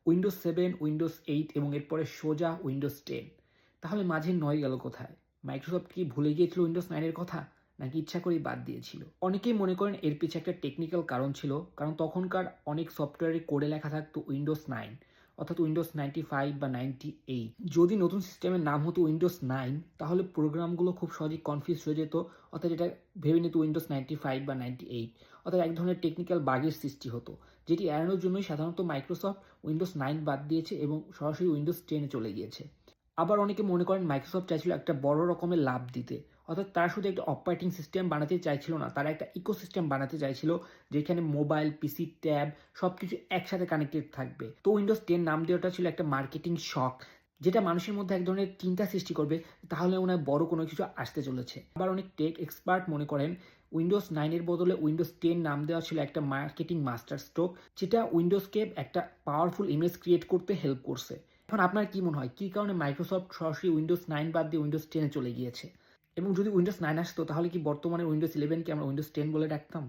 Windows 7, Windows 8 এবং এরপরে সোজা উইন্ডোজ 10। তাহলে মাঝে 9 গেল কোথায়? মাইক্রোসফট কি ভুলে গিয়েছিল উইন্ডোজ 9 এর কথা? নাকি ইচ্ছা করেই বাদ দিয়েছিল? অনেকেই মনে করেন এর পিছে একটা টেকনিক্যাল কারণ ছিল। কারণ তখনকার অনেক সফটওয়্যারে কোডে লেখা থাকতো উইন্ডোজ 9, অর্থাৎ উইন্ডোজ 95 বা 98। যদি নতুন সিস্টেমের নাম হতো উইন্ডোজ 9, তাহলে প্রোগ্রামগুলো খুব সহজেই কনফিউজ হয়ে যেত, অর্থাৎ এটা ভেবে নিত উইন্ডোজ 95 বা 98, অর্থাৎ এক ধরনের টেকনিক্যাল বাগের সৃষ্টি হতো, যেটি এড়ানোর জন্যই সাধারণত মাইক্রোসফট উইন্ডোজ 9 বাদ দিয়েছে এবং সরাসরি উইন্ডোজ 10 এ চলে গিয়েছে। আবার অনেকে মনে করেন মাইক্রোসফট চাইছিল একটা বড় রকমের লাভ দিতে, অর্থাৎ তারা শুধু একটা অপারেটিং সিস্টেম বানাতে চাইছিল না, তারা একটা ইকোসিস্টেম বানাতে চাইছিল যেখানে মোবাইল, পিসি, ট্যাব সবকিছু একসাথে কানেক্টেড থাকবে। তো উইন্ডোজ 10 নাম দেওয়াটা ছিল একটা মার্কেটিং শক, যেটা মানুষের মধ্যে এক ধরনের চিন্তা সৃষ্টি করবে, তাহলে মনে হয় বড় কোনো কিছু আসতে চলেছে। আবার অনেক টেক এক্সপার্ট মনে করেন উইন্ডোজ 9 এর বদলে উইন্ডোজ 10 নাম দেওয়া ছিল একটা মার্কেটিং মাস্টার স্ট্রোক, যেটা উইন্ডোজকে একটা পাওয়ারফুল ইমেজ ক্রিয়েট করতে হেল্প করছে। এখন আপনার কি মনে হয় কি কারণে মাইক্রোসফট সরাসরি উইন্ডোজ 9 বাদ দিয়ে উইন্ডোজ 10 এ চলে গিয়েছে? এবং যদি উইন্ডোজ 9 আসতো তাহলে কি বর্তমানে উইন্ডোজ 11 কে আমরা উইন্ডোজ 10 বলে ডাকতাম?